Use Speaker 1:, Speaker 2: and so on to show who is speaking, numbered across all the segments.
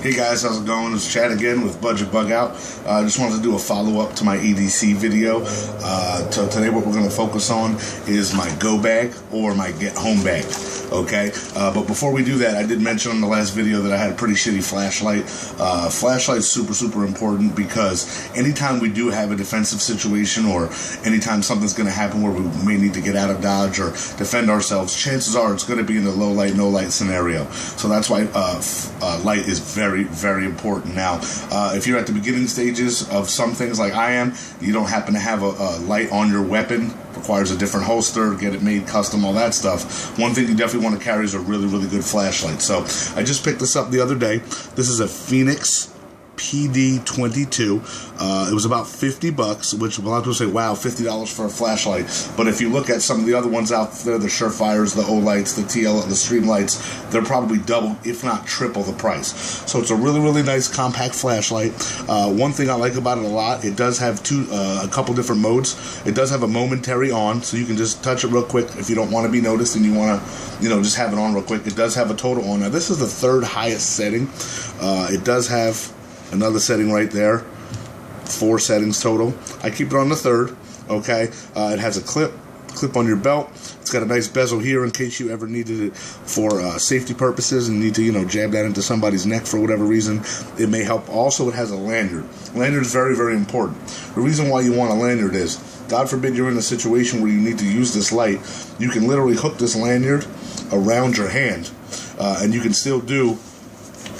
Speaker 1: Hey guys, how's it going? It's Chad again with Budget Bug Out. I just wanted to do a follow-up to my EDC video. Today what we're going to focus on is my go bag or my get home bag. Okay, but before we do that, I did mention in the last video that I had a pretty shitty flashlight. Flashlight's super important because anytime we do have a defensive situation or anytime something's going to happen where we may need to get out of Dodge or defend ourselves, chances are it's going to be in the low light, no light scenario. So that's why light is very important. Now, if you're at the beginning stages of some things like I am, you don't happen to have a light on your weapon, requires a different holster, get it made custom, all that stuff. One thing you definitely want to carry is a really good flashlight. So I just picked this up the other day. This is a Phoenix PD22. It was about $50, which a lot of people say, wow, $50 for a flashlight. But if you look at some of the other ones out there, the Surefires, the Olights, the TL, the Streamlights, they're probably double, if not triple the price. So it's a really nice compact flashlight. One thing I like about it a lot, it does have a couple different modes. It does have a momentary on, so you can just touch it real quick if you don't want to be noticed and you want to, just have it on real quick. It does have a total on. Now this is the third highest setting. It does have another setting right there, 4 settings total. I keep it on the third. Okay, it has a clip on your belt. It's got a nice bezel here in case you ever needed it for safety purposes and need to jab that into somebody's neck for whatever reason. It may help. Also, it has a lanyard. Lanyard is very important. The reason why you want a lanyard is, God forbid you're in a situation where you need to use this light, you can literally hook this lanyard around your hand and you can still do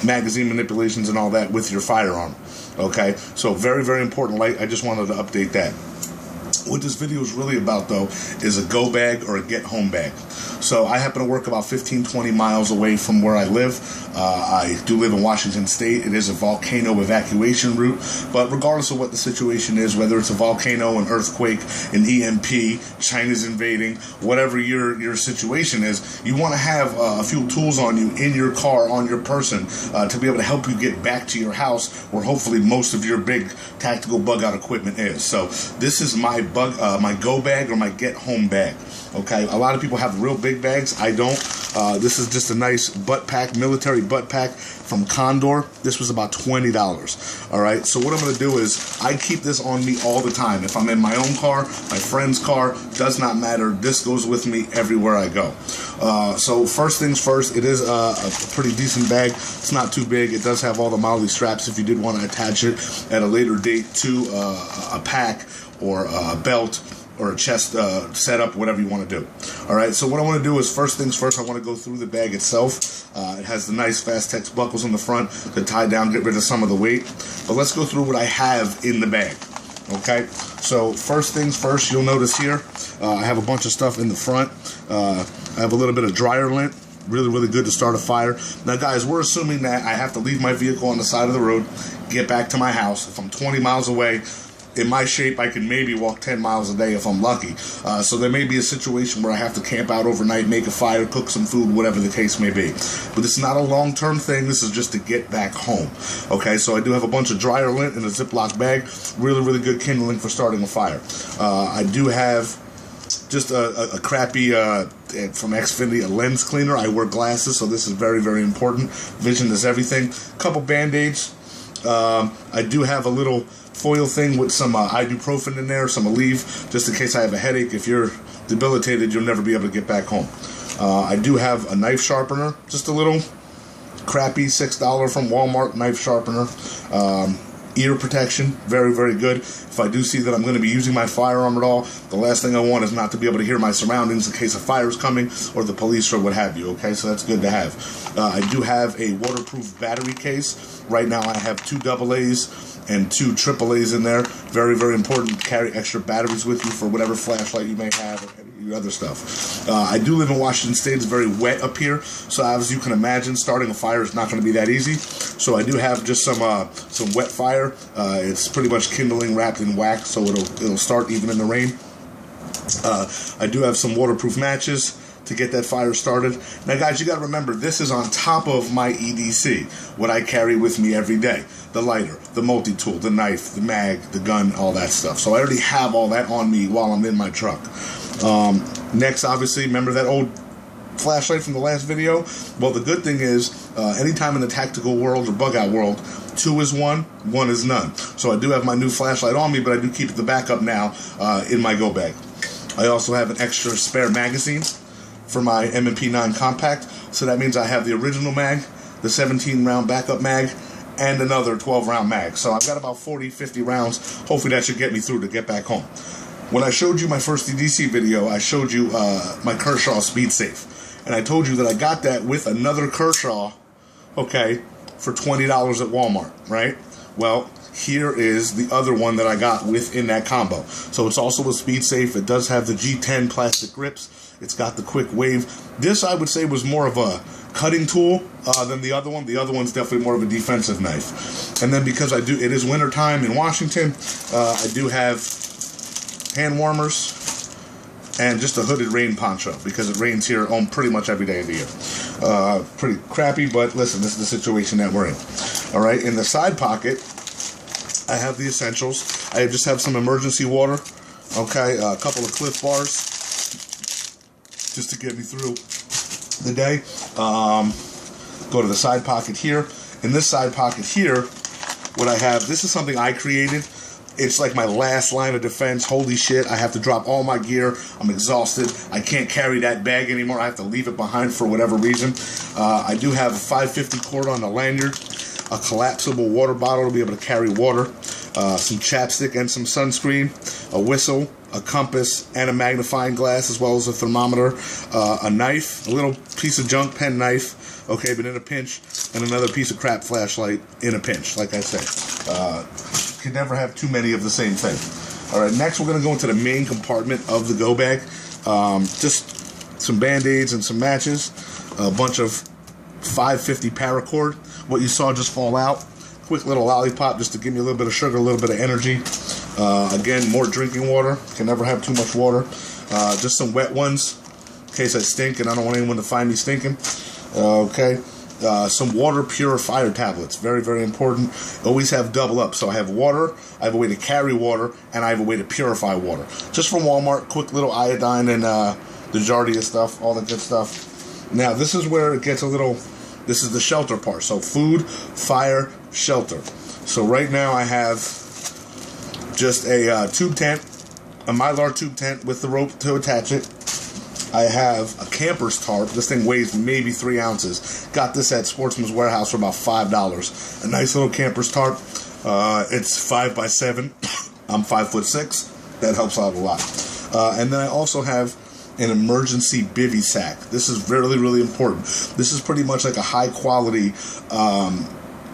Speaker 1: magazine manipulations and all that with your firearm. Okay, so very important light. I just wanted to update that. What this video is really about, though, is a go bag or a get home bag. So I happen to work about 15-20 miles away from where I live. I do live in Washington State. It is a volcano evacuation route. But regardless of what the situation is, whether it's a volcano, an earthquake, an EMP, China's invading, whatever your situation is, you want to have a few tools on you in your car, on your person, to be able to help you get back to your house where hopefully most of your big tactical bug out equipment is. So this is my my go bag or my get home bag. Okay, a lot of people have real big bags. I don't. This is just a nice butt pack, military butt pack from Condor. This was about $20. All right, so what I'm going to do is I keep this on me all the time. If I'm in my own car, my friend's car, does not matter. This goes with me everywhere I go. So first things first, it is a pretty decent bag. It's not too big. It does have all the MOLLE straps if you did want to attach it at a later date to a pack or a belt or a chest setup, whatever you want to do. All right, so what I want to do is, first things first, I want to go through the bag itself. It has the nice Fastex buckles on the front to tie down, get rid of some of the weight. But let's go through what I have in the bag. Okay, so first things first, you'll notice here, I have a bunch of stuff in the front. I have a little bit of dryer lint. Really good to start a fire. Now guys, we're assuming that I have to leave my vehicle on the side of the road, get back to my house. If I'm 20 miles away, in my shape, I can maybe walk 10 miles a day if I'm lucky. So there may be a situation where I have to camp out overnight, make a fire, cook some food, whatever the case may be. But it's not a long-term thing. This is just to get back home. Okay, so I do have a bunch of dryer lint in a Ziploc bag. Really good kindling for starting a fire. I do have just a crappy, from Xfinity, a lens cleaner. I wear glasses, so this is very important. Vision is everything. Couple Band-Aids. I do have a little foil thing with some ibuprofen in there, some Aleve, just in case I have a headache. If you're debilitated, you'll never be able to get back home. I do have a knife sharpener, just a little crappy $6 from Walmart knife sharpener. Ear protection, very good. If I do see that I'm going to be using my firearm at all, the last thing I want is not to be able to hear my surroundings in case a fire is coming or the police or what have you. Okay, so that's good to have. I do have a waterproof battery case. Right now I have 2 AA's and 2 AAA's in there. Very important to carry extra batteries with you for whatever flashlight you may have or your other stuff. I do live in Washington State. It's very wet up here, so as you can imagine, starting a fire is not going to be that easy. So I do have just some wet fire. It's pretty much kindling wrapped in wax, so it'll start even in the rain. I do have some waterproof matches to get that fire started. Now guys, you got to remember, this is on top of my EDC, what I carry with me every day. The lighter, the multi-tool, the knife, the mag, the gun, all that stuff. So I already have all that on me while I'm in my truck. Next, obviously, remember that old flashlight from the last video? Well, the good thing is, anytime in the tactical world or bug out world, 2 is 1, 1 is none. So I do have my new flashlight on me, but I do keep the backup now in my go bag. I also have an extra spare magazine for my M&P 9 compact, so that means I have the original mag, the 17 round backup mag, and another 12 round mag. So I've got about 40, 50 rounds. Hopefully that should get me through to get back home. When I showed you my first EDC video, I showed you my Kershaw Speed Safe. And I told you that I got that with another Kershaw, okay, for $20 at Walmart, right? Well, here is the other one that I got within that combo. So it's also a Speed Safe. It does have the G10 plastic grips. It's got the quick wave. This, I would say, was more of a cutting tool than the other one. The other one's definitely more of a defensive knife. And then because it is wintertime in Washington, I do have hand warmers and just a hooded rain poncho because it rains here on pretty much every day of the year. Pretty crappy, but listen, this is the situation that we're in. All right, in the side pocket, I have the essentials. I just have some emergency water, okay, a couple of Cliff Bars, just to get me through the day. Go to the side pocket here. In this side pocket here, what I have, this is something I created. It's like my last line of defense. Holy shit, I have to drop all my gear. I'm exhausted. I can't carry that bag anymore. I have to leave it behind for whatever reason. I do have a 550 cord on the lanyard, a collapsible water bottle to be able to carry water, some chapstick and some sunscreen, a whistle, a compass, and a magnifying glass, as well as a thermometer, a knife, a little piece of junk pen knife, okay, but in a pinch, and another piece of crap flashlight in a pinch, like I said. Can never have too many of the same thing. All right, next we're going to go into the main compartment of the go bag. Just some Band-Aids and some matches, a bunch of 550 paracord, what you saw just fall out, quick little lollipop just to give me a little bit of sugar, a little bit of energy. Again, more drinking water, can never have too much water. Just some wet ones in case I stink and I don't want anyone to find me stinking. Okay. Some water purifier tablets, very, very important. Always have double up. So I have water, I have a way to carry water, and I have a way to purify water. Just from Walmart, quick little iodine and the Giardia stuff, all the good stuff. Now, this is where it gets a little, this is the shelter part. So food, fire, shelter. So right now I have just a tube tent, a Mylar tube tent with the rope to attach it. I have a camper's tarp. This thing weighs maybe 3 ounces. Got this at Sportsman's Warehouse for about $5. A nice little camper's tarp. It's 5x7. I'm 5'6". That helps out a lot. And then I also have an emergency bivy sack. This is really, really important. This is pretty much like a high quality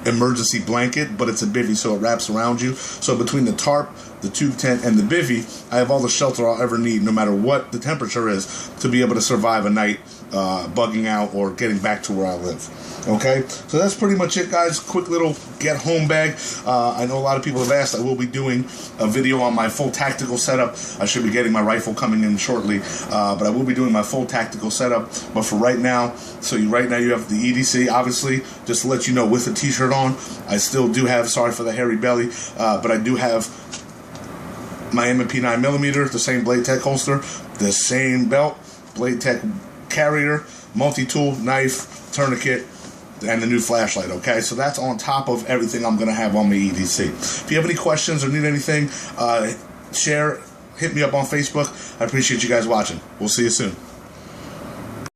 Speaker 1: emergency blanket, but it's a bivy, so it wraps around you. So between the tarp, the tube tent, and the bivy, I have all the shelter I'll ever need, no matter what the temperature is, to be able to survive a night bugging out or getting back to where I live. Okay, so that's pretty much it, guys. Quick little get home bag. I know a lot of people have asked. I will be doing a video on my full tactical setup. I should be getting my rifle coming in shortly, but I will be doing my full tactical setup. But for right now, right now you have the EDC, obviously, just to let you know, with a t-shirt on. I still do have, sorry for the hairy belly, but I do have my M&P 9mm, the same Blade Tech holster, the same belt, Blade Tech carrier, multi-tool, knife, tourniquet, and the new flashlight, okay? So that's on top of everything I'm going to have on my EDC. If you have any questions or need anything, share, hit me up on Facebook. I appreciate you guys watching. We'll see you soon.